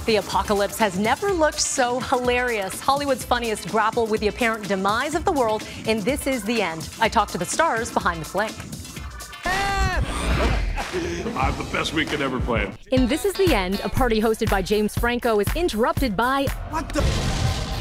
The apocalypse has never looked so hilarious. Hollywood's funniest grapple with the apparent demise of the world in This Is the End. I talked to the stars behind the flick. The best we could ever plan. In This Is the End, a party hosted by James Franco is interrupted by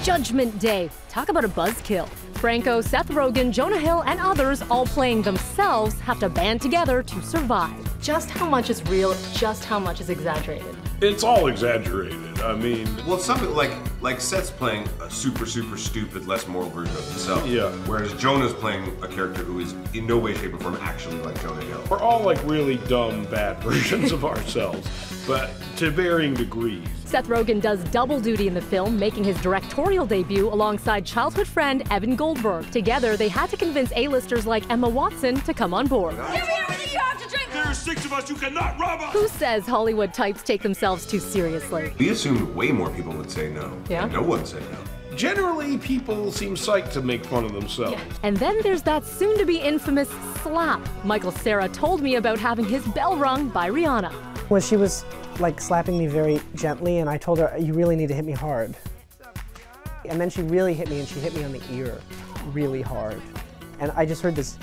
Judgment Day. Talk about a buzzkill. Franco, Seth Rogen, Jonah Hill, and others, all playing themselves, have to band together to survive. Just how much is real, just how much is exaggerated? It's all exaggerated. I mean... Well, it's something like Seth's playing a super stupid, less moral version of himself. Yeah. Whereas Jonah's playing a character who is in no way, shape, or form actually like Jonah Hill. We're all like really dumb, bad versions of ourselves, but to varying degrees. Seth Rogen does double duty in the film, making his directorial debut alongside childhood friend Evan Goldberg. Together, they had to convince A-listers like Emma Watson to come on board. Give me everything you have to drink! There are 6 of us, you cannot rob us! Who says Hollywood types take themselves too seriously? We assumed way more people would say no. Yeah? And no one said no. Generally, people seem psyched to make fun of themselves. Yeah. And then there's that soon-to-be infamous slap. Michael Cera told me about having his bell rung by Rihanna. Well, she was like slapping me very gently, and I told her, you really need to hit me hard. And then she really hit me, and she hit me on the ear really hard. And I just heard this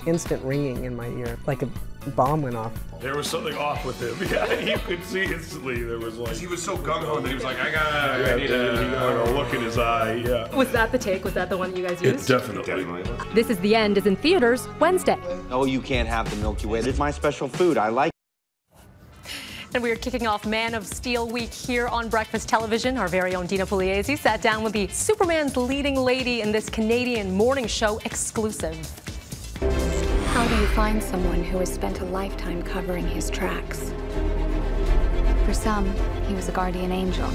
instant ringing in my ear, like a bomb went off. There was something off with him. Yeah, you could see instantly there was like... He was so gung-ho that he was like, I need he got a look in his eye, yeah. Was that the take? Was that the one you guys used? Definitely. This Is the End is in theaters Wednesday. No, you can't have the Milky Way. It's my special food. I like it. And we are kicking off Man of Steel week here on Breakfast Television. Our very own Dina Pugliese sat down with the Superman's leading lady in this Canadian morning show exclusive. How do you find someone who has spent a lifetime covering his tracks? For some, he was a guardian angel.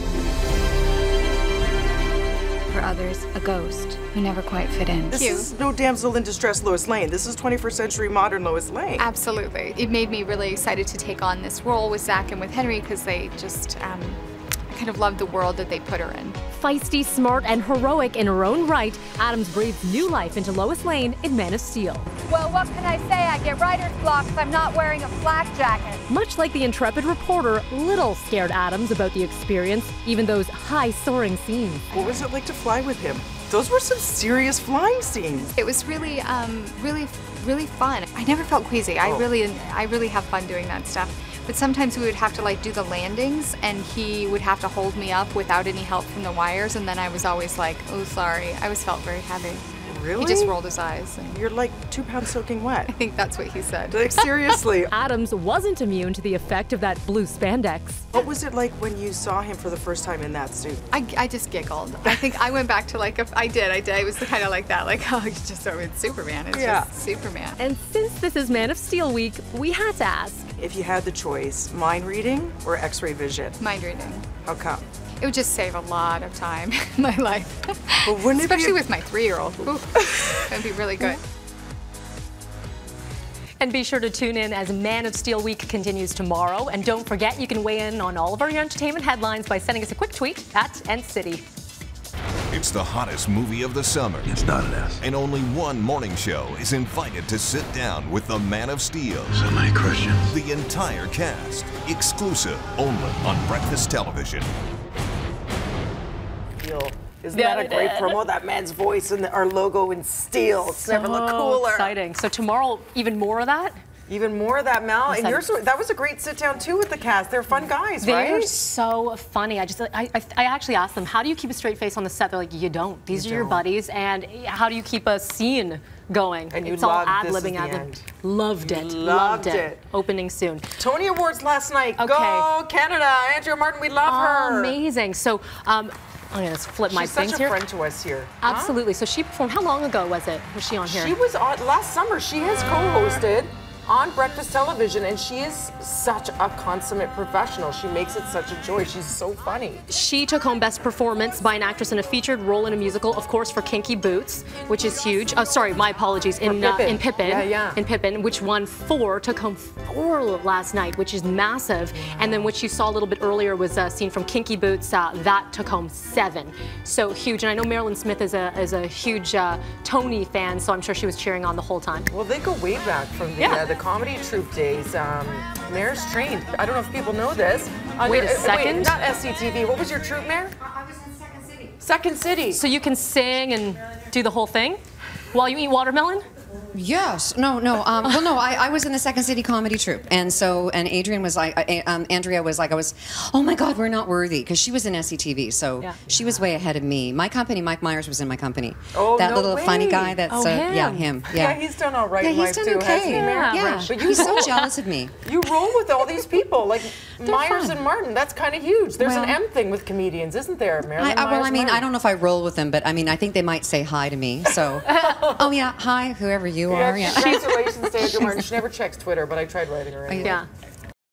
For others, a ghost who never quite fit in. This is no damsel in distress Lois Lane. This is 21st century modern Lois Lane. Absolutely. It made me really excited to take on this role with Zach and with Henry because they just kind of loved the world that they put her in. Feisty, smart, and heroic in her own right, Adams breathes new life into Lois Lane in Man of Steel. Well, what can I say? I get writer's block because I'm not wearing a flak jacket. Much like the intrepid reporter, little scared Adams about the experience, even those high soaring scenes. What was it like to fly with him? Those were some serious flying scenes. It was really, really fun. I never felt queasy. I really have fun doing that stuff. But sometimes we would have to like do the landings and he would have to hold me up without any help from the wires, and then I was always like, oh, sorry. I always felt very heavy. Really? He just rolled his eyes. And you're like 2 pounds soaking wet. I think that's what he said. Like, seriously. Adams wasn't immune to the effect of that blue spandex. What was it like when you saw him for the first time in that suit? I just giggled. I think I went back to like, I did. It was kind of like that, like, oh, it's just it's Superman. It's just Superman. And since this is Man of Steel week, we had to ask. If you had the choice, mind reading or x-ray vision? Mind reading. How come? It would just save a lot of time in my life. But wouldn't especially with my 3-year-old. That'd be really good. And be sure to tune in as Man of Steel week continues tomorrow. And don't forget, you can weigh in on all of our entertainment headlines by sending us a quick tweet at NCity. It's the hottest movie of the summer. It's not an S. And only one morning show is invited to sit down with the Man of Steel. So many questions. The entire cast, exclusive only on Breakfast Television. Isn't that a great promo? That man's voice and our logo in steel. It's never looked cooler. Exciting. So tomorrow, even more of that? Even more of that, Mel. And that was a great sit down too with the cast. They're fun guys, right? They're so funny. I actually asked them, how do you keep a straight face on the set? They're like, you don't. These are your buddies. And how do you keep a scene going? And it's all ad-libbing. Loved it. Loved it. Opening soon. Tony Awards last night. Okay. Go Canada. Andrea Martin, we love her. Amazing. So, I'm going to flip my things here. She's such a friend to us here. Absolutely. So she performed, how long ago was it? Was she on here? She was on last summer. She has co-hosted on Breakfast Television, and she is such a consummate professional. She makes it such a joy. She's so funny. She took home Best Performance by an actress in a featured role in a musical, of course, for Kinky Boots, which is huge. Oh, sorry, my apologies. In Pippin. In Pippin, which won 4, took home 4 last night, which is massive. And then what you saw a little bit earlier was a scene from Kinky Boots. That took home 7. So huge. And I know Marilyn Smith is a huge Tony fan, so I'm sure she was cheering on the whole time. Well, they go way back from the comedy troupe days. Mayor's trained. I don't know if people know this, Wait a second. Wait, not SCTV. What was your troupe, Mayor? I was in Second City. Second City. So you can sing and do the whole thing while you eat watermelon? Yes. No. Well, no. I was in the Second City comedy troupe, and Adrian was like, Andrea was like, oh my God, we're not worthy, because she was in SCTV, so she was way ahead of me. My company, Mike Myers, was in my company. Oh, that no little way. funny guy. That's him. Yeah, him. Yeah, he's done all right. Yeah, in he's life done too, okay. hasn't he, Mayor? Yeah. But you He's so jealous of me. You roll with all these people, like Myers fun. and Martin. That's kind of huge. There's Well, an M thing with comedians, isn't there, Marilyn? Well, I mean, I don't know if I roll with them, but I mean, I think they might say hi to me. So, oh yeah, hi, whoever you are. Yeah. Congratulations to Andrea Martin. She never checks Twitter, but I tried writing her. Anyway. Yeah.